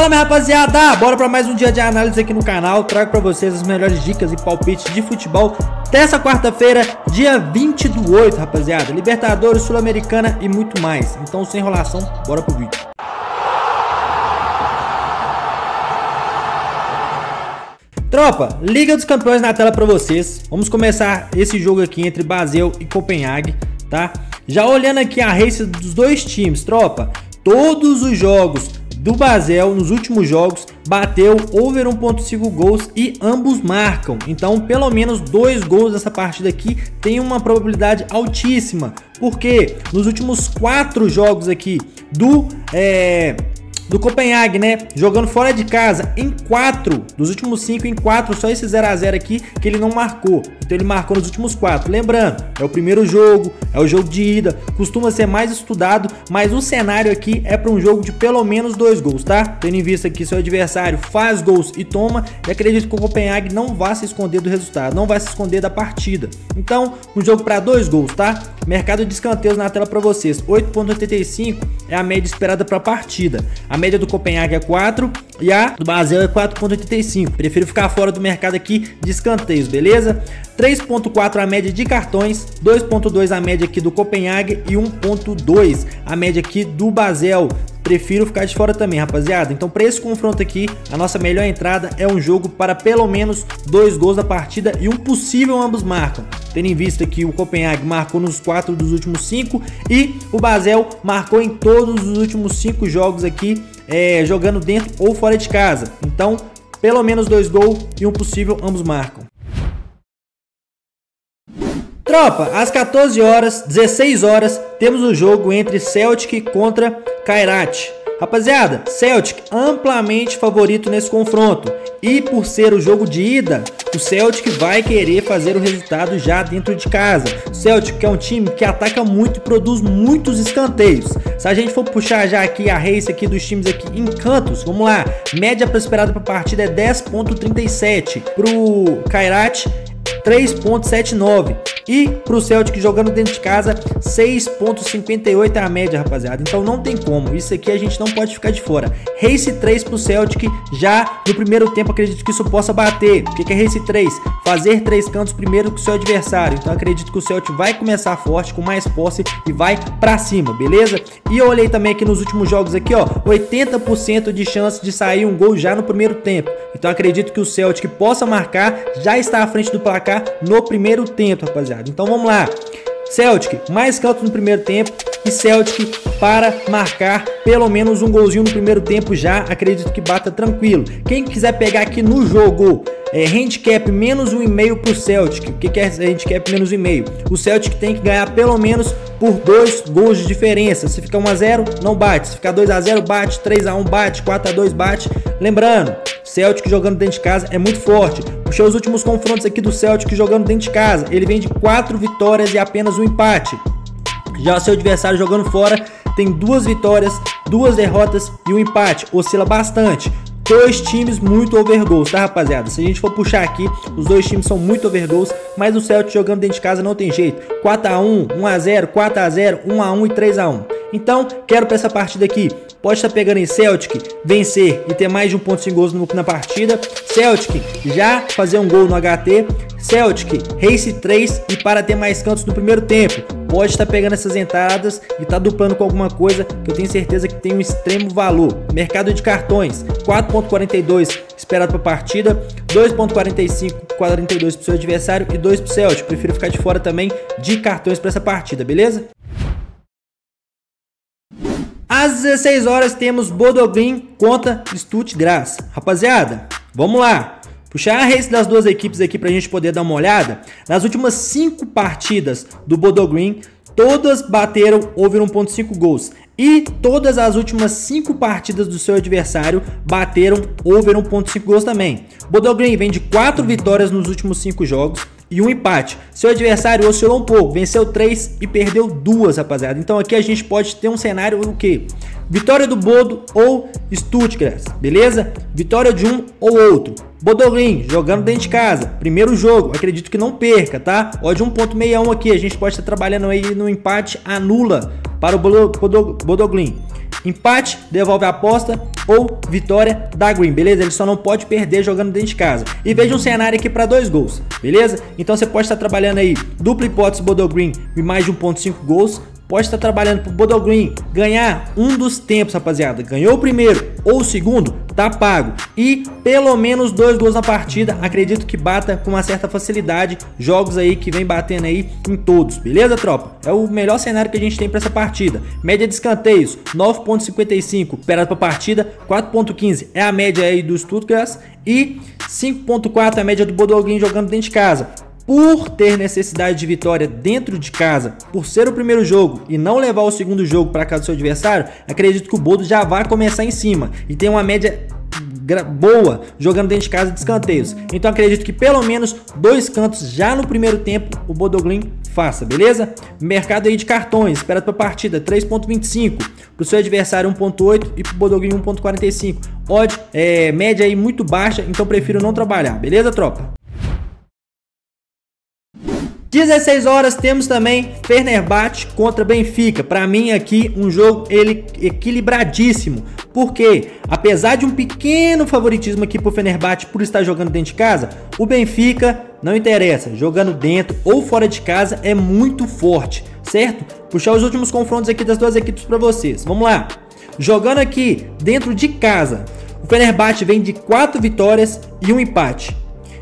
Fala, minha rapaziada, bora para mais um dia de análise aqui no canal. Trago para vocês as melhores dicas e palpites de futebol dessa quarta-feira, dia 20/8, rapaziada. Libertadores, Sul-Americana e muito mais. Então, sem enrolação, bora pro vídeo. Tropa, Liga dos Campeões na tela para vocês. Vamos começar esse jogo aqui entre Basel e Copenhague, tá? Já olhando aqui a race dos dois times, tropa, todos os jogos do Basel nos últimos jogos bateu over 1.5 gols e ambos marcam. Então, pelo menos 2 gols nessa partida aqui tem uma probabilidade altíssima, porque nos últimos 4 jogos aqui do Copenhague, né, jogando fora de casa, em 4 dos últimos 5, em 4 só esse 0 a 0 aqui que ele não marcou. Então ele marcou nos últimos 4. Lembrando, é o primeiro jogo, é o jogo de ida, costuma ser mais estudado, mas o cenário aqui é para um jogo de pelo menos 2 gols, tá? Tendo em vista que seu adversário faz gols e toma, e acredito que o Copenhague não vai se esconder do resultado, não vai se esconder da partida. Então, um jogo para 2 gols, tá? Mercado de escanteios na tela para vocês, 8.85 é a média esperada para a partida. A média do Copenhague é 4 e a do Basel é 4.85. Prefiro ficar fora do mercado aqui de escanteios, beleza? 3.4 a média de cartões, 2.2 a média aqui do Copenhague e 1.2 a média aqui do Basel. Prefiro ficar de fora também, rapaziada. Então, para esse confronto aqui, a nossa melhor entrada é um jogo para pelo menos 2 gols da partida e um possível ambos marcam. Tendo em vista que o Copenhague marcou nos 4 dos últimos 5 e o Basel marcou em todos os últimos 5 jogos aqui, jogando dentro ou fora de casa. Então, pelo menos 2 gols e um possível ambos marcam. Tropa, às 14 horas, 16 horas, temos o jogo entre Celtic contra Kairat. Rapaziada, Celtic amplamente favorito nesse confronto. E por ser o jogo de ida, o Celtic vai querer fazer o resultado já dentro de casa. O Celtic é um time que ataca muito e produz muitos escanteios. Se a gente for puxar já aqui a race aqui dos times aqui em cantos, vamos lá. Média esperada para a partida é 10.37. Pro Kairat, 3.79 e pro Celtic jogando dentro de casa 6.58 é a média, rapaziada. Então não tem como, isso aqui a gente não pode ficar de fora. Race 3 pro Celtic já no primeiro tempo, acredito que isso possa bater. O que é Race 3? Fazer 3 cantos primeiro que o seu adversário. Então acredito que o Celtic vai começar forte, com mais posse e vai pra cima, beleza? E eu olhei também aqui nos últimos jogos aqui, ó, 80% de chance de sair um gol já no primeiro tempo. Então acredito que o Celtic possa marcar, já está à frente do placar no primeiro tempo, rapaziada. Então vamos lá. Celtic, mais cantos no primeiro tempo e Celtic para marcar pelo menos um golzinho no primeiro tempo já, acredito que bata tranquilo. Quem quiser pegar aqui no jogo handicap menos 1,5 pro Celtic. O que é handicap menos 1,5? O Celtic tem que ganhar pelo menos por 2 gols de diferença. Se ficar 1 a 0, não bate. Se ficar 2 a 0, bate. 3 a 1, bate. 4 a 2, bate. Lembrando, Celtic jogando dentro de casa é muito forte. Puxei os últimos confrontos aqui do Celtic jogando dentro de casa. Ele vem de 4 vitórias e apenas um empate. Já o seu adversário jogando fora tem 2 vitórias, 2 derrotas e um empate. Oscila bastante. 2 times muito overgoals, tá, rapaziada? Se a gente for puxar aqui, os 2 times são muito overgoals, mas o Celtic jogando dentro de casa não tem jeito. 4 a 1, 1 a 0, 4 a 0, 1 a 1 e 3 a 1. Então, quero para essa partida aqui, pode estar pegando em Celtic, vencer e ter mais de 1.5 gols na partida. Celtic já fazer um gol no HT. Celtic, Race 3 e para ter mais cantos no primeiro tempo. Pode estar pegando essas entradas e tá duplando com alguma coisa que eu tenho certeza que tem um extremo valor. Mercado de cartões, 4.42 esperado para a partida, 2.45, 42 para o seu adversário e 2 para o Celtic. Prefiro ficar de fora também de cartões para essa partida, beleza? Às 16 horas temos Bodø/Glimt contra Stuttgart. Rapaziada, vamos lá. Puxar a race das duas equipes aqui pra gente poder dar uma olhada. Nas últimas 5 partidas do Bodø/Glimt, todas bateram over 1.5 gols. E todas as últimas 5 partidas do seu adversário bateram over 1.5 gols também. Bodø/Glimt vem de 4 vitórias nos últimos 5 jogos e um empate. Seu adversário oscilou um pouco, venceu 3 e perdeu 2, rapaziada. Então aqui a gente pode ter um cenário o quê? Vitória do Bodo ou Stuttgart, beleza? Vitória de um ou outro. Bodø/Glimt jogando dentro de casa, primeiro jogo, acredito que não perca, tá? Odd 1.61 aqui, a gente pode estar trabalhando aí no empate anula para o Bodø/Glimt. empate, devolve a aposta ou vitória da Green, beleza? Ele só não pode perder jogando dentro de casa. E veja um cenário aqui para 2 gols, beleza? Então você pode estar trabalhando aí dupla hipótese Bodø Green e mais de 1.5 gols. Pode estar trabalhando pro Bodø Green ganhar um dos tempos, rapaziada. Ganhou o primeiro ou o segundo, tá pago. E pelo menos 2 gols na partida, acredito que bata com uma certa facilidade. Jogos aí que vem batendo aí em todos, beleza, tropa? É o melhor cenário que a gente tem para essa partida. Média de escanteios, 9.55 esperado para partida, 4.15 é a média aí do Stuttgart e 5.4 é a média do Bodø Green jogando dentro de casa. Por ter necessidade de vitória dentro de casa, por ser o primeiro jogo e não levar o segundo jogo para casa do seu adversário, acredito que o Bodø já vai começar em cima e tem uma média boa jogando dentro de casa de escanteios. Então acredito que pelo menos 2 cantos já no primeiro tempo o Bodø Green faça, beleza? Mercado aí de cartões, esperado para partida 3.25, para o seu adversário 1.8 e para o Bodø Green 1.45. Odd média aí muito baixa, então prefiro não trabalhar, beleza, tropa? 16 horas temos também Fenerbahçe contra Benfica. Para mim aqui um jogo equilibradíssimo. Porque apesar de um pequeno favoritismo aqui pro Fenerbahçe por estar jogando dentro de casa, o Benfica não interessa, jogando dentro ou fora de casa é muito forte, certo? Puxar os últimos confrontos aqui das duas equipes para vocês. Vamos lá. Jogando aqui dentro de casa, o Fenerbahçe vem de 4 vitórias e 1 empate.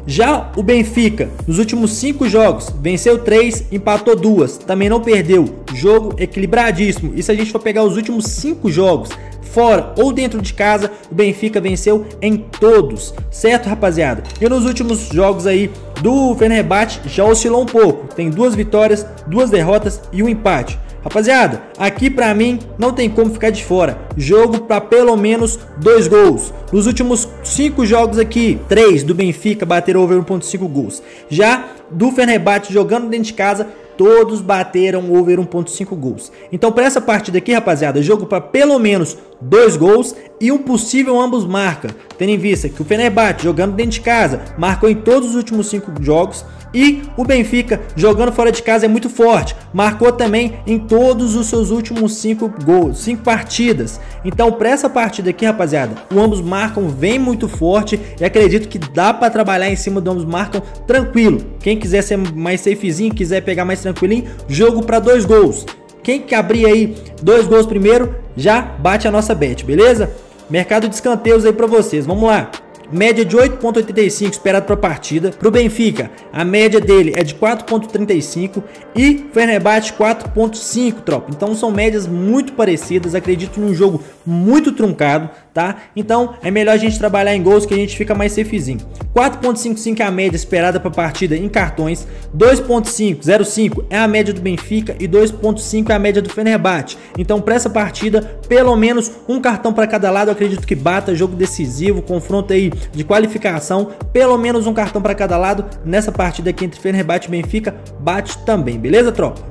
Já o Benfica, nos últimos 5 jogos, venceu 3, empatou 2, também não perdeu. Jogo equilibradíssimo. E se a gente for pegar os últimos 5 jogos, fora ou dentro de casa, o Benfica venceu em todos, certo, rapaziada? E nos últimos jogos aí do Fenerbahçe já oscilou um pouco. Tem 2 vitórias, 2 derrotas e 1 empate. Rapaziada, aqui pra mim não tem como ficar de fora. Jogo pra pelo menos 2 gols. Nos últimos 5 jogos aqui, 3 do Benfica bateram over 1.5 gols. Já do Fenerbahçe jogando dentro de casa, todos bateram over 1.5 gols. Então para essa partida aqui, rapaziada, jogo para pelo menos 2 gols e um possível ambos marca. Tendo em vista que o Fenerbahçe jogando dentro de casa marcou em todos os últimos 5 jogos. E o Benfica jogando fora de casa é muito forte, marcou também em todos os seus últimos 5 gols, 5 partidas. Então para essa partida aqui, rapaziada, o ambos marcam vem muito forte e acredito que dá para trabalhar em cima do ambos marcam tranquilo. Quem quiser ser mais safezinho, quiser pegar mais tranquilinho, jogo para 2 gols. Quem que abrir aí 2 gols primeiro, já bate a nossa bet, beleza? Mercado de escanteios aí para vocês, vamos lá. Média de 8.85 esperado para a partida. Para o Benfica, a média dele é de 4.35 e Fenerbahçe 4.5, tropa. Então são médias muito parecidas, acredito num jogo muito truncado, tá? Então é melhor a gente trabalhar em gols que a gente fica mais safezinho. 4.55 é a média esperada para a partida em cartões, 2.505 é a média do Benfica e 2.5 é a média do Fenerbahçe. Então para essa partida, pelo menos um cartão para cada lado, eu acredito que bata, jogo decisivo, confronto aí de qualificação, pelo menos um cartão para cada lado nessa partida aqui entre Fenerbahçe e Benfica, bate também, beleza, tropa?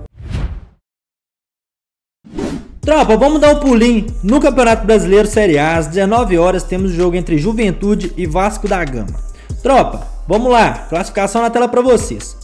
Tropa, vamos dar um pulinho no Campeonato Brasileiro Série A. Às 19 horas temos o jogo entre Juventude e Vasco da Gama. Tropa, vamos lá, classificação na tela para vocês.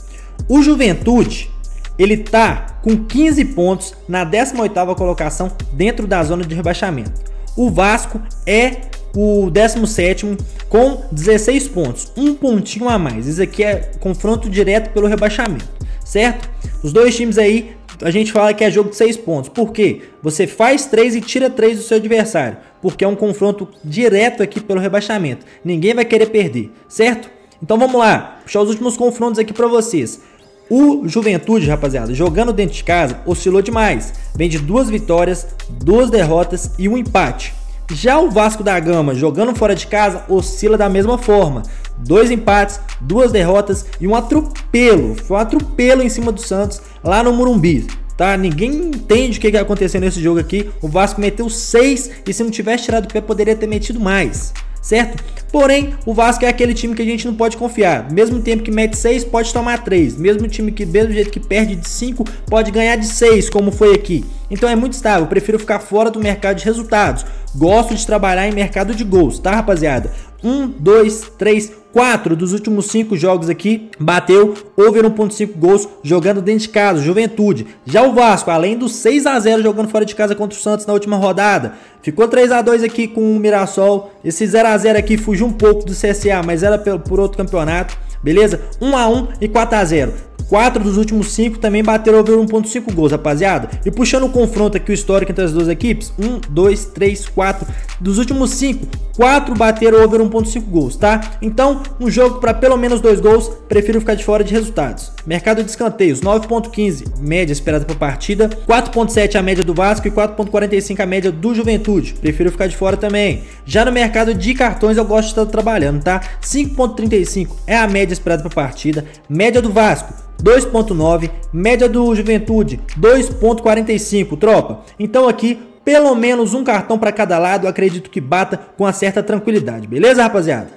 O Juventude, ele tá com 15 pontos na 18ª colocação dentro da zona de rebaixamento. O Vasco é o 17º com 16 pontos, um pontinho a mais. Isso aqui é confronto direto pelo rebaixamento, certo? Os dois times aí, a gente fala que é jogo de 6 pontos. Por quê? Você faz 3 e tira 3 do seu adversário, porque é um confronto direto aqui pelo rebaixamento. Ninguém vai querer perder, certo? Então vamos lá, puxar os últimos confrontos aqui para vocês. O Juventude, rapaziada, jogando dentro de casa, oscilou demais. Vem de 2 vitórias, 2 derrotas e 1 empate. Já o Vasco da Gama, jogando fora de casa, oscila da mesma forma. 2 empates, 2 derrotas e um atropelo. Foi um atropelo em cima do Santos lá no Morumbi, tá? Ninguém entende o que aconteceu nesse jogo aqui. O Vasco meteu 6 e se não tivesse tirado o pé poderia ter metido mais, certo? Porém, o Vasco é aquele time que a gente não pode confiar. Mesmo tempo que mete 6, pode tomar 3. Mesmo time que, mesmo jeito que perde de 5, pode ganhar de 6, como foi aqui. Então é muito estável. Eu prefiro ficar fora do mercado de resultados. Gosto de trabalhar em mercado de gols, tá, rapaziada? 1, 2, 3, 4 dos últimos 5 jogos aqui bateu over 1.5 gols jogando dentro de casa, Juventude. Já o Vasco, além do 6 a 0 jogando fora de casa contra o Santos na última rodada, ficou 3 a 2 aqui com o Mirassol. Esse 0 a 0 aqui fugiu um pouco do CSA, mas era por outro campeonato, beleza? 1 a 1 e 4 a 0. 4 dos últimos 5 também bateram over 1.5 gols, rapaziada. E puxando o confronto aqui, o histórico entre as duas equipes, 1, 2, 3, 4. Dos últimos 5, 4 bateram over 1.5 gols, tá? Então, um jogo para pelo menos 2 gols, prefiro ficar de fora de resultados. Mercado de escanteios, 9.15, média esperada para partida. 4.7 a média do Vasco e 4.45 a média do Juventude. Prefiro ficar de fora também. Já no mercado de cartões, eu gosto de estar trabalhando, tá? 5.35 é a média esperada para partida. Média do Vasco, 2.9, média do Juventude 2.45, tropa. Então aqui pelo menos um cartão para cada lado, acredito que bata com uma certa tranquilidade, beleza, rapaziada?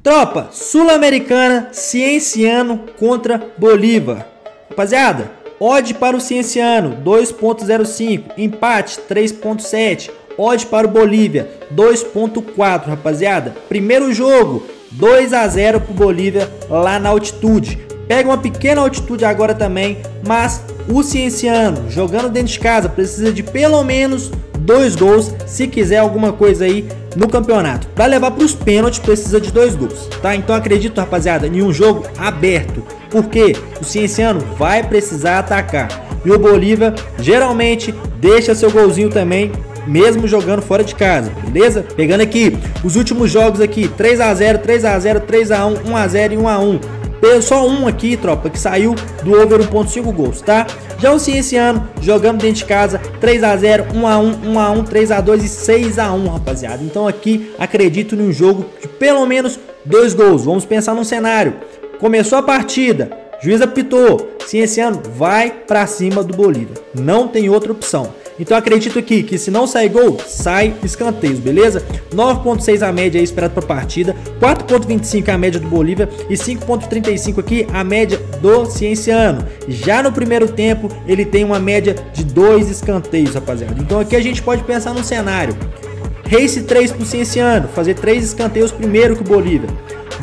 Tropa, Sul-Americana, Cienciano contra Bolívar. Rapaziada, odd para o Cienciano 2.05, empate 3.7, odd para o Bolívia 2.4, rapaziada. Primeiro jogo 2 a 0 pro Bolívia lá na altitude. Pega uma pequena altitude agora também, mas o Cienciano jogando dentro de casa precisa de pelo menos 2 gols se quiser alguma coisa aí no campeonato. Para levar para os pênaltis precisa de 2 gols, tá? Então acredito, rapaziada, em um jogo aberto, porque o Cienciano vai precisar atacar e o Bolívia geralmente deixa seu golzinho também, mesmo jogando fora de casa, beleza? Pegando aqui os últimos jogos aqui, 3 a 0, 3 a 0, 3 a 1, 1 a 0 e 1 a 1. Só um aqui, tropa, que saiu do over 1.5 gols, tá? Já o Cienciano jogando dentro de casa, 3 a 0, 1 a 1, 1 a 1, 3 a 2 e 6 a 1, rapaziada. Então aqui acredito num jogo de pelo menos 2 gols. Vamos pensar num cenário. Começou a partida, juiz apitou, Cienciano vai pra cima do Bolívia. Não tem outra opção. Então acredito aqui que se não sair gol, sai escanteios, beleza? 9.6 a média aí esperada para a partida, 4.25 a média do Bolívia e 5.35 aqui a média do Cienciano. Já no primeiro tempo ele tem uma média de 2 escanteios, rapaziada. Então aqui a gente pode pensar num cenário. Race 3 para o Cienciano, fazer 3 escanteios primeiro que o Bolívia.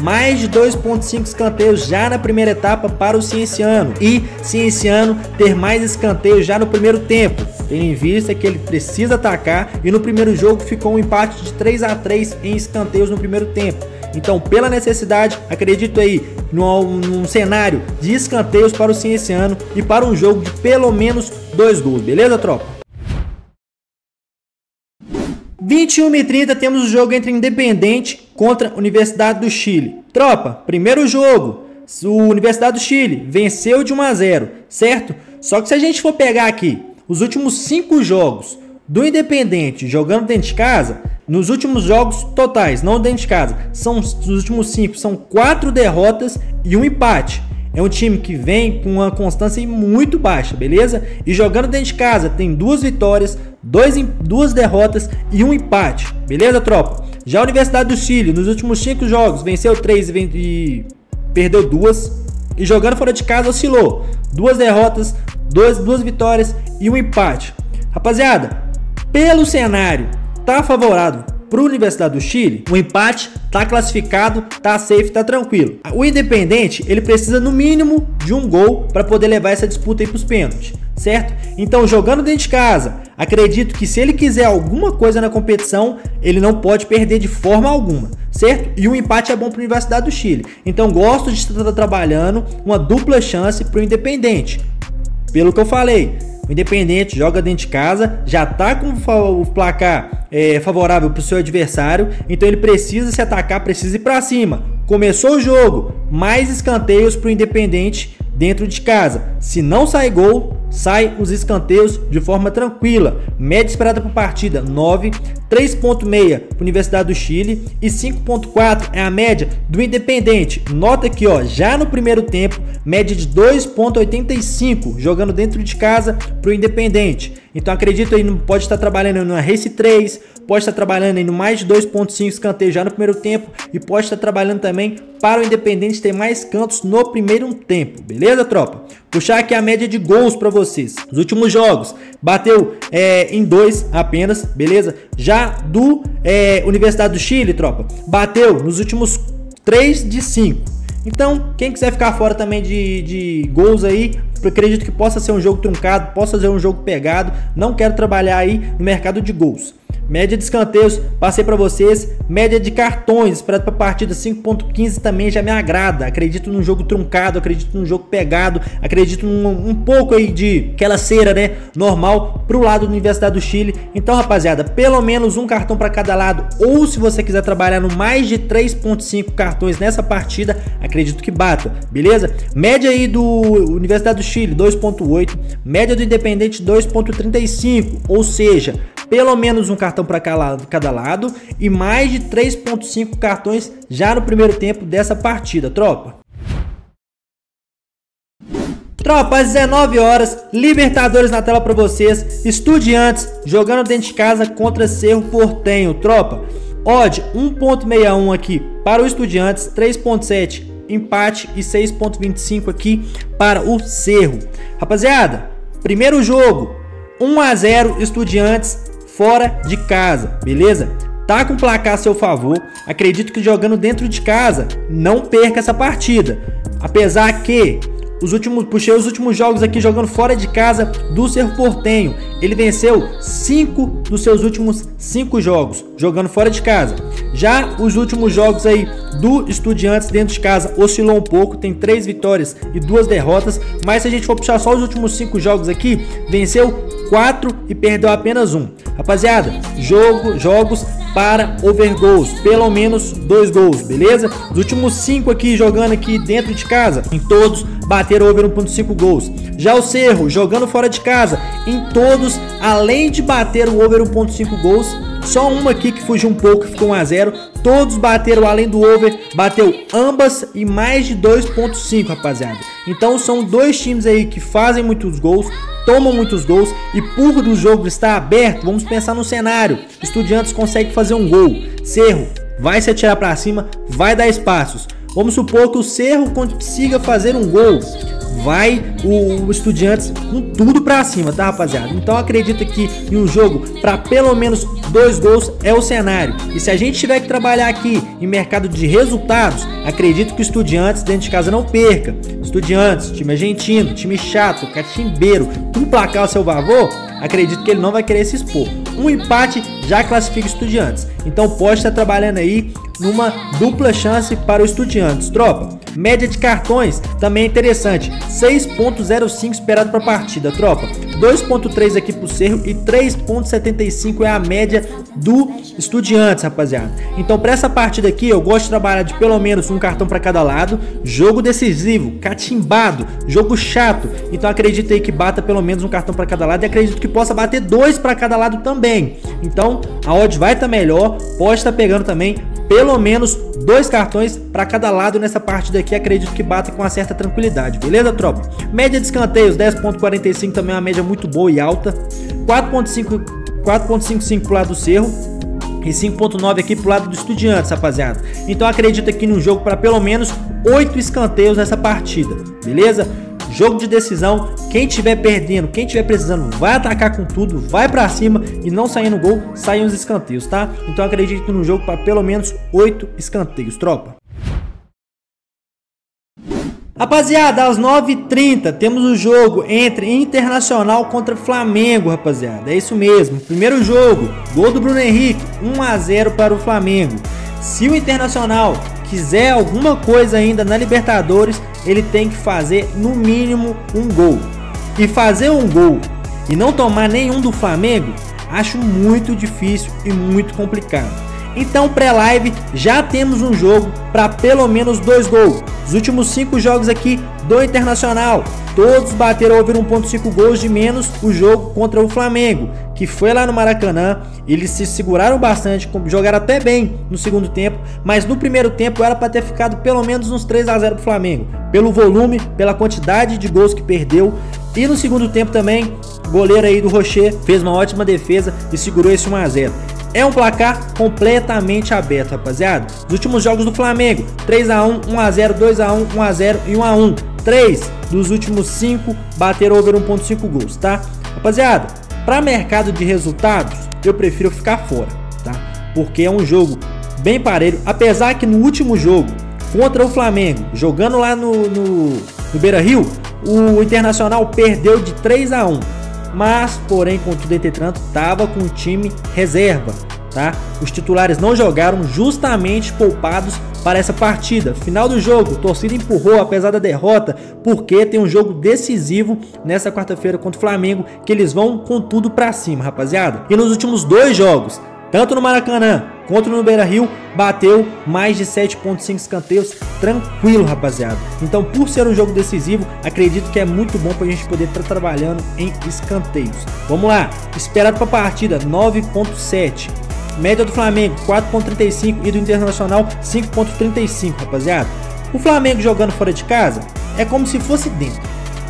Mais de 2.5 escanteios já na primeira etapa para o Cienciano. E Cienciano ter mais escanteios já no primeiro tempo, tendo em vista que ele precisa atacar. E no primeiro jogo ficou um empate de 3 a 3 em escanteios no primeiro tempo. Então pela necessidade, acredito aí num cenário de escanteios para o Cienciano e para um jogo de pelo menos 2 gols, beleza, tropa? 21h30 temos o jogo entre Independente contra Universidade do Chile. Tropa, primeiro jogo, o Universidade do Chile venceu de 1 a 0, certo? Só que se a gente for pegar aqui os últimos 5 jogos do Independente jogando dentro de casa, nos últimos jogos totais, não dentro de casa, os últimos 5 são 4 derrotas e 1 empate. É um time que vem com uma constância muito baixa, beleza? E jogando dentro de casa tem 2 vitórias, 2 derrotas e 1 empate, beleza, tropa? Já a Universidade do Chile, nos últimos 5 jogos, venceu 3 e perdeu 2. E jogando fora de casa oscilou. 2 derrotas, 2 vitórias e 1 empate. Rapaziada, pelo cenário, tá favorável para a Universidade do Chile, o empate tá classificado, tá safe, tá tranquilo. O Independente, ele precisa no mínimo de 1 gol para poder levar essa disputa aí para os pênaltis, certo? Então, jogando dentro de casa, acredito que se ele quiser alguma coisa na competição, ele não pode perder de forma alguma, certo? E o empate é bom para a Universidade do Chile. Então, gosto de estar trabalhando uma dupla chance para o Independente. Pelo que eu falei, o Independente joga dentro de casa, já tá com o placar favorável para o seu adversário, então ele precisa se atacar, precisa ir para cima. Começou o jogo, mais escanteios para o Independente dentro de casa. Se não sai gol, sai os escanteios de forma tranquila. Média esperada para a partida 9, 3.6 para a Universidade do Chile e 5.4 é a média do Independente. Nota aqui, ó, já no primeiro tempo, média de 2.85 jogando dentro de casa para o Independente. Então acredito aí, pode estar trabalhando numa Race 3, pode estar trabalhando aí no mais de 2.5 escanteio já no primeiro tempo e pode estar trabalhando também para o Independente ter mais cantos no primeiro tempo, beleza, tropa? Puxar aqui a média de gols para vocês. Os últimos jogos bateu em 2 apenas, beleza? Já do Universidade do Chile, tropa, bateu nos últimos 3 de 5. Então, quem quiser ficar fora também de gols aí, eu acredito que possa ser um jogo truncado, possa ser um jogo pegado. Não quero trabalhar aí no mercado de gols. Média de escanteios, passei para vocês. Média de cartões, esperado para partida 5.15 também já me agrada. Acredito num jogo truncado, acredito num jogo pegado, acredito um pouco aí de aquela cera, né, normal pro lado da Universidade do Chile. Então, rapaziada, pelo menos um cartão para cada lado, ou se você quiser trabalhar no mais de 3.5 cartões nessa partida, acredito que bata, beleza? Média aí do Universidade do Chile 2.8, média do Independente 2.35, ou seja, pelo menos um cartão para cada lado e mais de 3.5 cartões já no primeiro tempo dessa partida, tropa. Tropa, às 19 horas, Libertadores na tela para vocês. Estudiantes jogando dentro de casa contra Cerro Porteño, tropa. Odd 1.61 aqui para o Estudiantes, 3.7 empate e 6.25 aqui para o Cerro. Rapaziada, primeiro jogo 1-0 Estudiantes fora de casa, beleza? Tá com o placar a seu favor. Acredito que jogando dentro de casa não perca essa partida. Apesar que puxei os últimos jogos aqui jogando fora de casa do Cerro Porteño. Ele venceu 5 dos seus últimos 5 jogos jogando fora de casa. Já os últimos jogos aí do Estudiantes dentro de casa oscilou um pouco, tem 3 vitórias e 2 derrotas, mas se a gente for puxar só os últimos 5 jogos aqui, venceu 4 e perdeu apenas 1. Rapaziada, jogos para over gols, pelo menos 2 gols, beleza? Os últimos 5 aqui jogando aqui dentro de casa, em todos bateram over 1.5 gols. Já o Cerro jogando fora de casa, em todos, além de bater o over 1.5 gols, só uma aqui que fugiu um pouco, ficou 1-0. Todos bateram além do over, bateu ambas e mais de 2.5, rapaziada. Então são dois times aí que fazem muitos gols, tomam muitos gols e por o jogo estar aberto, vamos pensar no cenário. Estudiantes consegue fazer um gol, Cerro vai se atirar para cima, vai dar espaços. Vamos supor que o Cerro consiga fazer um gol, vai o Estudiantes com tudo pra cima, tá, rapaziada? Então acredita que em um jogo para pelo menos 2 gols é o cenário. E se a gente tiver que trabalhar aqui em mercado de resultados, acredito que o Estudiantes dentro de casa não perca. Estudiantes, time argentino, time chato, catimbeiro, um placar ao seu favor, acredito que ele não vai querer se expor. Um empate já classifica Estudiantes. Então pode estar trabalhando aí numa dupla chance para o Estudiantes, tropa. Média de cartões também é interessante, 6.05 esperado para a partida, tropa. 2.3 aqui pro Cerro e 3.75 é a média do Estudiantes, rapaziada. Então para essa partida aqui eu gosto de trabalhar de pelo menos um cartão para cada lado. Jogo decisivo, catimbado, jogo chato. Então acredito aí que bata pelo menos um cartão para cada lado e acredito que possa bater 2 para cada lado também. Então a odd vai estar melhor, pode estar pegando também pelo menos 2 cartões para cada lado nessa partida aqui, acredito que bata com uma certa tranquilidade, beleza, tropa? Média de escanteios 10.45 também é uma média muito boa e alta. 4.55 pro lado do Cerro e 5.9 aqui pro lado do Estudiantes, rapaziada. Então acredito aqui num jogo para pelo menos 8 escanteios nessa partida, beleza? Jogo de decisão, quem tiver perdendo, quem tiver precisando, vai atacar com tudo, vai pra cima e não sair no gol, saem os escanteios, tá? Então acredito no jogo para pelo menos 8 escanteios, tropa. Rapaziada, às 9h30 temos o jogo entre Internacional contra Flamengo, rapaziada. É isso mesmo, primeiro jogo, gol do Bruno Henrique, 1-0 para o Flamengo. Se o Internacional quiser alguma coisa ainda na Libertadores, ele tem que fazer no mínimo um gol. E fazer um gol e não tomar nenhum do Flamengo, acho muito difícil e muito complicado. Então pré-live já temos um jogo para pelo menos 2 gols. Os últimos 5 jogos aqui do Internacional, todos bateram over 1.5 gols de menos o jogo contra o Flamengo, que foi lá no Maracanã. Eles se seguraram bastante, jogaram até bem no segundo tempo, mas no primeiro tempo era para ter ficado pelo menos uns 3-0 pro Flamengo, pelo volume, pela quantidade de gols que perdeu. E no segundo tempo também, o goleiro aí do Rocher fez uma ótima defesa e segurou esse 1 a 0. É um placar completamente aberto, rapaziada. Os últimos jogos do Flamengo, 3 a 1, 1 a 0, 2 a 1, 1 a 0 e 1 a 1. 3 dos últimos 5 bateram over 1.5 gols, tá? Rapaziada, para mercado de resultados, eu prefiro ficar fora, tá? Porque é um jogo bem parelho, apesar que no último jogo contra o Flamengo, jogando lá no Beira-Rio, o Internacional perdeu de 3 a 1. Mas, porém, contudo, entretanto, estava com o time reserva, tá? Os titulares não jogaram, justamente poupados para essa partida. Final do jogo, a torcida empurrou apesar da derrota, porque tem um jogo decisivo nessa quarta-feira contra o Flamengo, que eles vão com tudo para cima, rapaziada. E nos últimos 2 jogos, tanto no Maracanã quanto no Beira-Rio, bateu mais de 7.5 escanteios tranquilo, rapaziada. Então, por ser um jogo decisivo, acredito que é muito bom para a gente poder estar trabalhando em escanteios. Vamos lá, esperado para a partida 9.7, média do Flamengo 4.35 e do Internacional 5.35, rapaziada. O Flamengo jogando fora de casa é como se fosse dentro.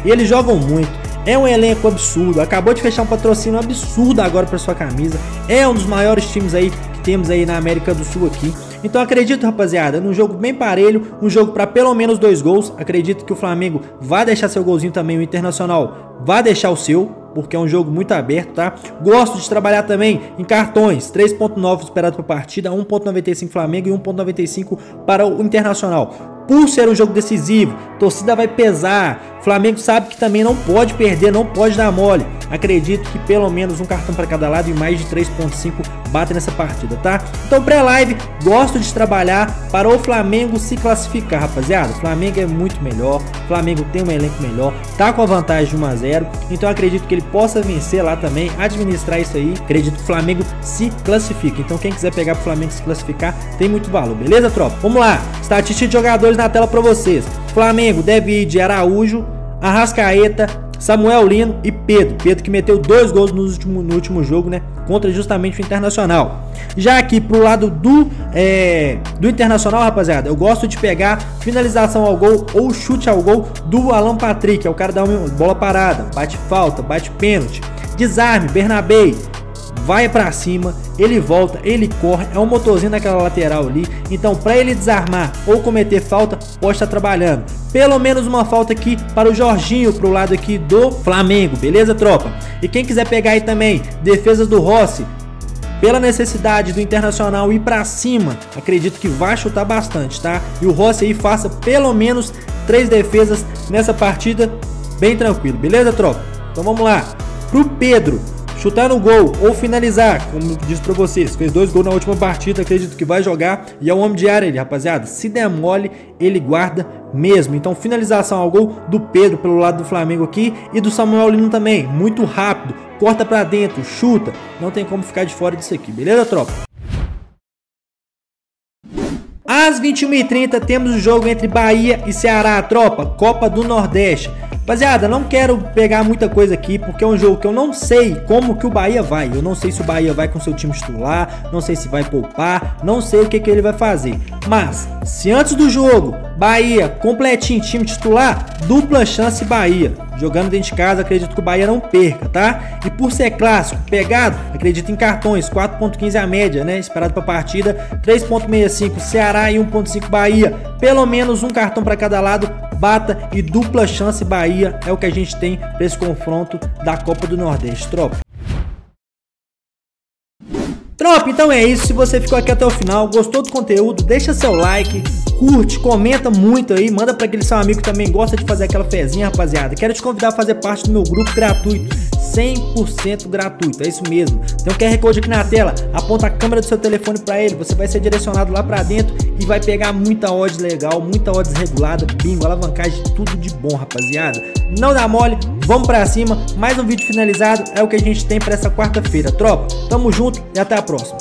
E eles jogam muito. É um elenco absurdo, acabou de fechar um patrocínio absurdo agora para sua camisa. É um dos maiores times aí que temos aí na América do Sul aqui. Então acredito, rapaziada, num jogo bem parelho, um jogo para pelo menos 2 gols. Acredito que o Flamengo vai deixar seu golzinho também, o Internacional vai deixar o seu, porque é um jogo muito aberto, tá? Gosto de trabalhar também em cartões, 3.9 esperado para a partida, 1.95 Flamengo e 1.95 para o Internacional. Por ser um jogo decisivo, a torcida vai pesar. O Flamengo sabe que também não pode perder, não pode dar mole. Acredito que pelo menos um cartão para cada lado e mais de 3.5 bate nessa partida, tá? Então, pré-live, gosto de trabalhar para o Flamengo se classificar, rapaziada. O Flamengo é muito melhor, o Flamengo tem um elenco melhor, tá com a vantagem de 1 a 0. Então, acredito que ele possa vencer lá também, administrar isso aí. Acredito que o Flamengo se classifica. Então, quem quiser pegar para o Flamengo se classificar, tem muito valor, beleza, tropa? Vamos lá, estatística de jogadores na tela para vocês. Flamengo deve ir de Araújo, Arrascaeta, Samuel Lino e Pedro. Pedro que meteu 2 gols no último jogo, né? Contra justamente o Internacional. Já aqui pro lado do Internacional, rapaziada, eu gosto de pegar finalização ao gol ou chute ao gol do Alan Patrick. É o cara da bola parada, bate falta, bate pênalti. Desarme, Bernabé. Vai pra cima, ele volta, ele corre, é um motorzinho naquela lateral ali. Então, para ele desarmar ou cometer falta, pode estar trabalhando. Pelo menos uma falta aqui para o Jorginho, pro lado aqui do Flamengo, beleza, tropa? E quem quiser pegar aí também defesas do Rossi, pela necessidade do Internacional ir pra cima, acredito que vai chutar bastante, tá? E o Rossi aí faça pelo menos 3 defesas nessa partida, bem tranquilo, beleza, tropa? Então vamos lá, pro Pedro chutar no gol ou finalizar, como eu disse pra vocês, fez 2 gols na última partida, acredito que vai jogar e é um homem de área ele, rapaziada. Se der mole, ele guarda mesmo. Então, finalização ao gol do Pedro pelo lado do Flamengo aqui e do Samuel Lino também, muito rápido, corta pra dentro, chuta, não tem como ficar de fora disso aqui, beleza, tropa? Às 21h30 temos o jogo entre Bahia e Ceará, tropa, Copa do Nordeste. Rapaziada, não quero pegar muita coisa aqui, porque é um jogo que eu não sei como que o Bahia vai. Eu não sei se o Bahia vai com seu time titular, não sei se vai poupar, não sei o que ele vai fazer. Mas, se antes do jogo, Bahia completinho, time titular, dupla chance Bahia. Jogando dentro de casa, acredito que o Bahia não perca, tá? E por ser clássico, pegado, acredito em cartões, 4.15 a média, né? Esperado para a partida, 3.65 Ceará e 1.5 Bahia. Pelo menos um cartão para cada lado, bata e dupla chance Bahia é o que a gente tem para esse confronto da Copa do Nordeste, tropa. Tropa, então é isso. Se você ficou aqui até o final, gostou do conteúdo, deixa seu like, curte, comenta muito aí, manda para aquele seu amigo que também gosta de fazer aquela fezinha, rapaziada. Quero te convidar a fazer parte do meu grupo gratuito, 100% gratuito, é isso mesmo. Tem um QR Code aqui na tela, aponta a câmera do seu telefone para ele, você vai ser direcionado lá para dentro e vai pegar muita odds legal, muita odds regulada, bingo, alavancagem, tudo de bom, rapaziada. Não dá mole, vamos pra cima. Mais um vídeo finalizado é o que a gente tem para essa quarta-feira, tropa. Tamo junto e até a próxima.